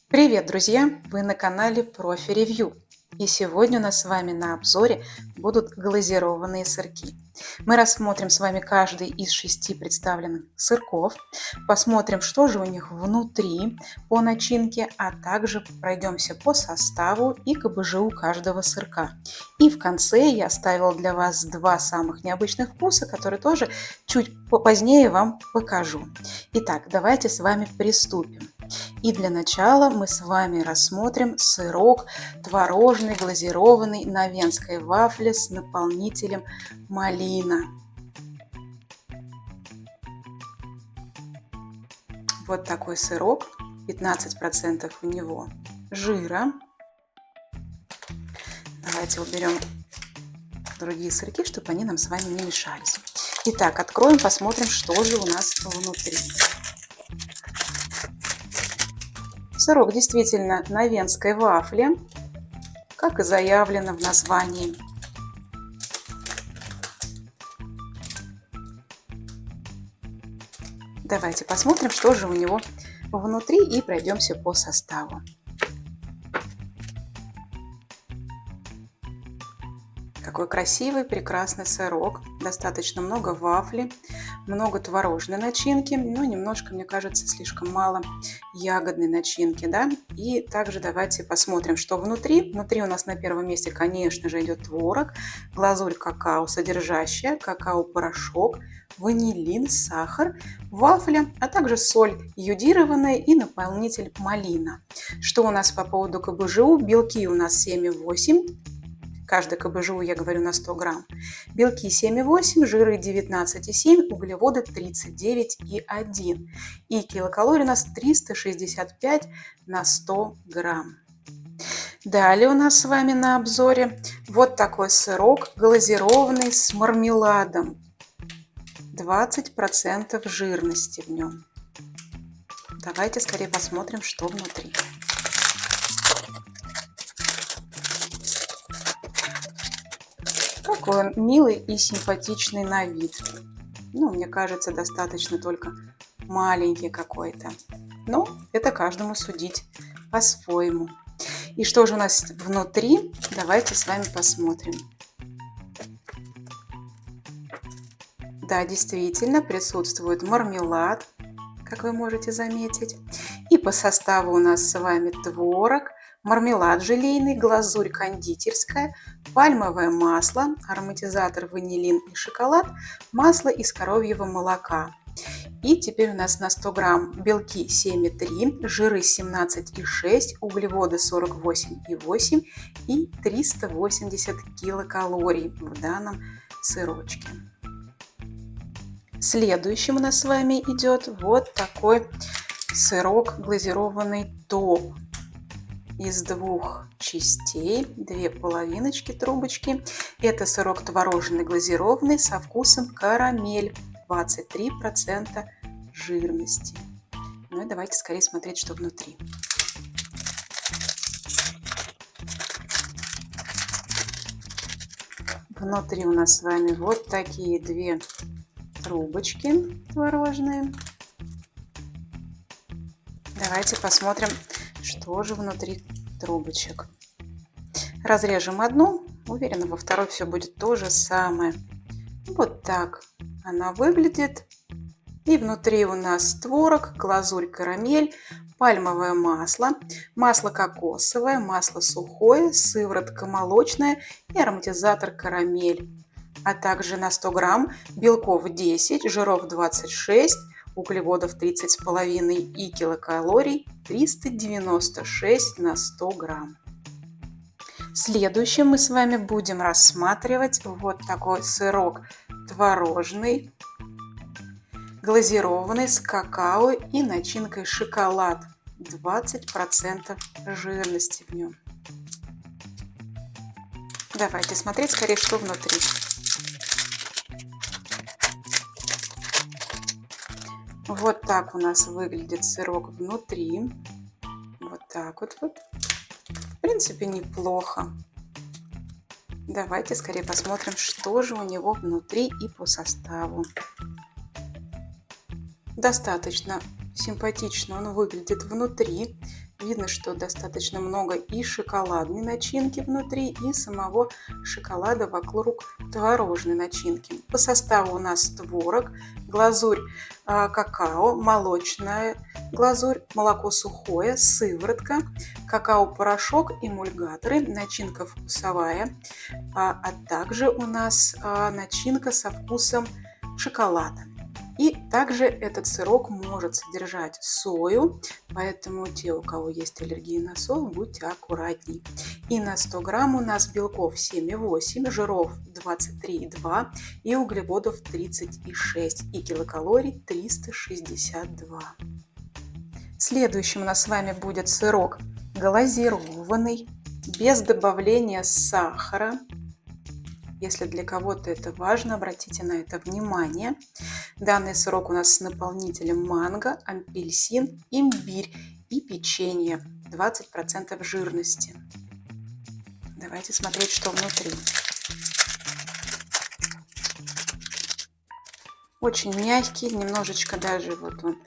Привет, друзья! Вы на канале Профи Ревью. И сегодня у нас с вами на обзоре будут глазированные сырки. Мы рассмотрим с вами каждый из 6 представленных сырков, посмотрим, что же у них внутри по начинке, а также пройдемся по составу и КБЖУ каждого сырка. И в конце я оставила для вас два самых необычных вкуса, которые тоже чуть позднее вам покажу. Итак, давайте с вами приступим. И для начала мы с вами рассмотрим сырок творожный, глазированный на венской вафле с наполнителем малина. Вот такой сырок, 15% у него жира. Давайте уберем другие сырки, чтобы они нам с вами не мешались. Итак, откроем, посмотрим, что же у нас внутри. Сырок действительно на венской вафле, как и заявлено в названии. Давайте посмотрим, что же у него внутри, и пройдемся по составу. Какой красивый, прекрасный сырок. Достаточно много вафли, много творожной начинки, но немножко, мне кажется, слишком мало ягодной начинки, да? И также давайте посмотрим, что внутри. Внутри у нас на первом месте, конечно же, идет творог, глазурь какао, содержащая какао-порошок, ванилин, сахар, вафля, а также соль йодированная и наполнитель малина. Что у нас по поводу КБЖУ? Белки у нас 7,8. Каждый КБЖУ я говорю на 100 грамм. Белки 7,8, жиры 19,7, углеводы 39,1. И килокалорий у нас 365 на 100 грамм. Далее у нас с вами на обзоре вот такой сырок глазированный с мармеладом. 20% жирности в нем. Давайте скорее посмотрим, что внутри. Какой он милый и симпатичный на вид. Ну, мне кажется, достаточно только маленький какой-то. Но это каждому судить по-своему. И что же у нас внутри? Давайте с вами посмотрим. Да, действительно присутствует мармелад, как вы можете заметить. И по составу у нас с вами творог, мармелад желейный, глазурь кондитерская, пальмовое масло, ароматизатор ванилин и шоколад, масло из коровьего молока. И теперь у нас на 100 грамм белки 7,3, жиры 17,6, углеводы 48,8 и 380 килокалорий в данном сырочке. Следующим у нас с вами идет вот такой сырок глазированный топ из двух частей, две половиночки, трубочки. Это сырок творожный глазированный со вкусом карамель, 23% жирности. Ну и давайте скорее смотреть, что внутри. Внутри у нас с вами вот такие две трубочки творожные. Давайте посмотрим, что же внутри трубочек. Разрежем одну. Уверена, во второй все будет то же самое. Вот так она выглядит. И внутри у нас творог, глазурь карамель, пальмовое масло, масло кокосовое, масло сухое, сыворотка молочная и ароматизатор карамель. А также на 100 грамм белков 10, жиров 26, углеводов 30,5 и килокалорий 396 на 100 грамм. Следующим мы с вами будем рассматривать вот такой сырок творожный, глазированный с какао и начинкой шоколад. 20% жирности в нем. Давайте смотреть скорее, что внутри. Вот так у нас выглядит сырок внутри. Вот так вот. В принципе, неплохо. Давайте скорее посмотрим, что же у него внутри и по составу. Достаточно симпатично он выглядит внутри. Видно, что достаточно много и шоколадной начинки внутри, и самого шоколада вокруг творожной начинки. По составу у нас творог, глазурь какао, молочная глазурь, молоко сухое, сыворотка, какао-порошок, эмульгаторы, начинка вкусовая, а также у нас начинка со вкусом шоколада. И также этот сырок может содержать сою, поэтому те, у кого есть аллергия на сою, будьте аккуратней. И на 100 грамм у нас белков 7,8, жиров 23,2 и углеводов 36 и килокалорий 362. Следующим у нас с вами будет сырок глазированный, без добавления сахара. Если для кого-то это важно, обратите на это внимание. Данный сырок у нас с наполнителем манго, апельсин, имбирь и печенье. 20% жирности. Давайте смотреть, что внутри. Очень мягкий, немножечко даже вот он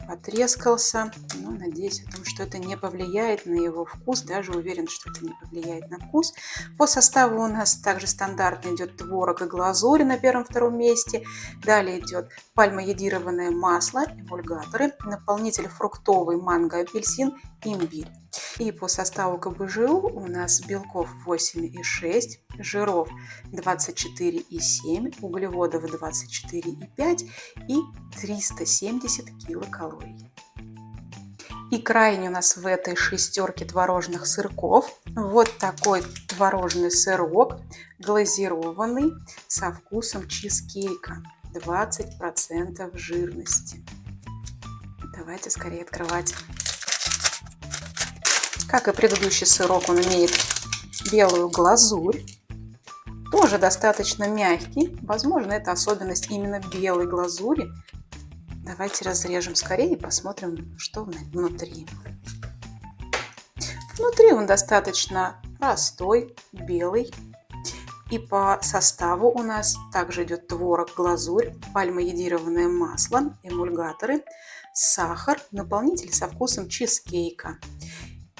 потрескался. Но надеюсь о том, что это не повлияет на его вкус. Даже уверен, что это не повлияет на вкус. По составу у нас также стандартно идет творог и глазурь на первом-втором месте. Далее идет пальмоядированное масло, эмульгаторы, наполнитель фруктовый, манго, апельсин, имбирь. И по составу КБЖУ у нас белков 8,6, жиров 24,7, углеводов 24,5 и 370 килокалорий. И крайний у нас в этой шестерке творожных сырков вот такой творожный сырок, глазированный, со вкусом чизкейка, 20% жирности. Давайте скорее открывать. Как и предыдущий сырок, он имеет белую глазурь, тоже достаточно мягкий. Возможно, это особенность именно белой глазури. Давайте разрежем скорее и посмотрим, что внутри. Внутри он достаточно простой, белый. И по составу у нас также идет творог, глазурь, пальмоядированное масло, эмульгаторы, сахар, наполнитель со вкусом чизкейка.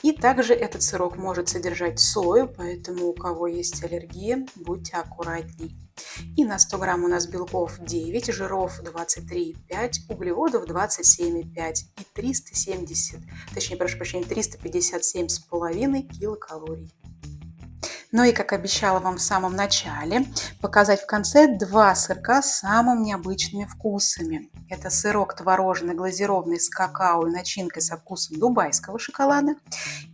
И также этот сырок может содержать сою, поэтому у кого есть аллергия, будьте аккуратней. И на 100 грамм у нас белков 9, жиров 23,5, углеводов 27,5 и 357,5 килокалорий. Ну и, как обещала вам в самом начале, показать в конце два сырка с самыми необычными вкусами. Это сырок творожный глазированный с какао и начинкой со вкусом дубайского шоколада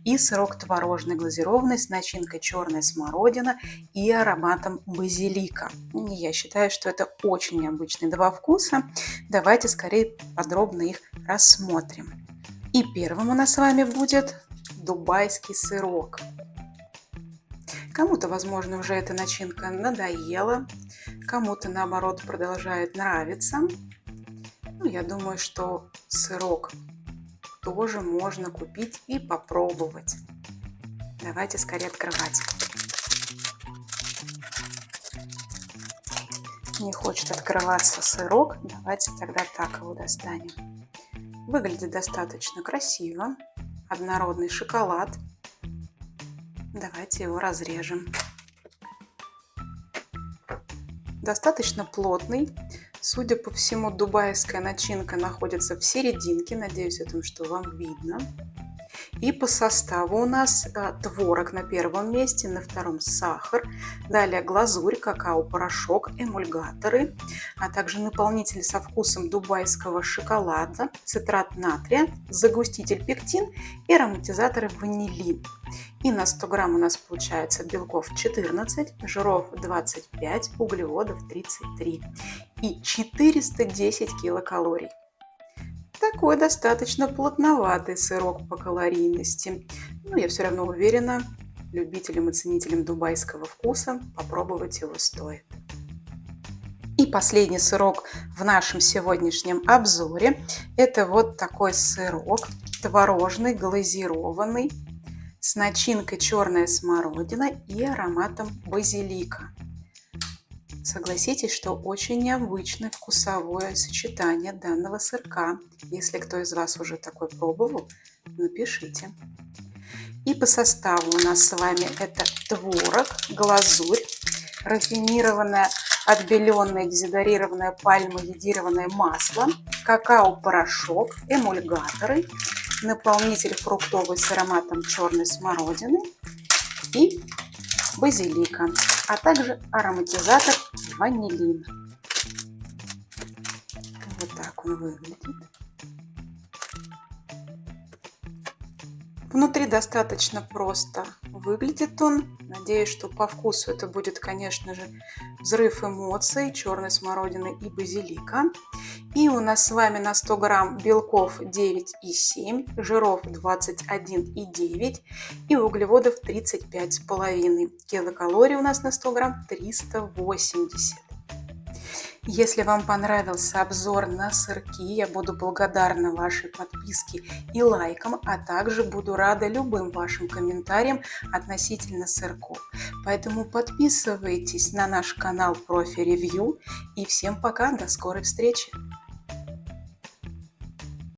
и сырок творожный глазированный с начинкой черная смородина и ароматом базилика. Я считаю, что это очень необычные два вкуса. Давайте скорее подробно их рассмотрим. И первым у нас с вами будет дубайский сырок. Кому-то, возможно, уже эта начинка надоела, кому-то, наоборот, продолжает нравиться. Ну, я думаю, что сырок тоже можно купить и попробовать. Давайте скорее открывать. Не хочет открываться сырок, давайте тогда так его достанем. Выглядит достаточно красиво. Однородный шоколад. Давайте его разрежем. Достаточно плотный. Судя по всему, дубайская начинка находится в серединке. Надеюсь, о том, что вам видно. И по составу у нас творог на первом месте, на втором сахар, далее глазурь, какао-порошок, эмульгаторы, а также наполнитель со вкусом дубайского шоколада, цитрат натрия, загуститель пектин и ароматизаторы ванилин. И на 100 грамм у нас получается белков 14, жиров 25, углеводов 33 и 410 килокалорий. Такой достаточно плотноватый сырок по калорийности. Но я все равно уверена, любителям и ценителям дубайского вкуса попробовать его стоит. И последний сырок в нашем сегодняшнем обзоре – это вот такой сырок творожный, глазированный, с начинкой черная смородина и ароматом базилика. Согласитесь, что очень необычное вкусовое сочетание данного сырка. Если кто из вас уже такой пробовал, Напишите. И по составу у нас с вами это творог, глазурь, рафинированное, отбеленное, дезодорированное пальмово-йодированное масло, какао-порошок, эмульгаторы, наполнитель фруктовый с ароматом черной смородины и базилика, а также ароматизатор ванилин. Вот так он выглядит. Внутри достаточно просто выглядит он. Надеюсь, что по вкусу это будет, конечно же, взрыв эмоций черной смородины и базилика. И у нас с вами на 100 грамм белков 9,7, жиров 21,9 и углеводов 35,5. Килокалорий у нас на 100 грамм 380. Если вам понравился обзор на сырки, я буду благодарна вашей подписке и лайкам, а также буду рада любым вашим комментариям относительно сырков. Поэтому подписывайтесь на наш канал Профи Ревью и всем пока, до скорой встречи!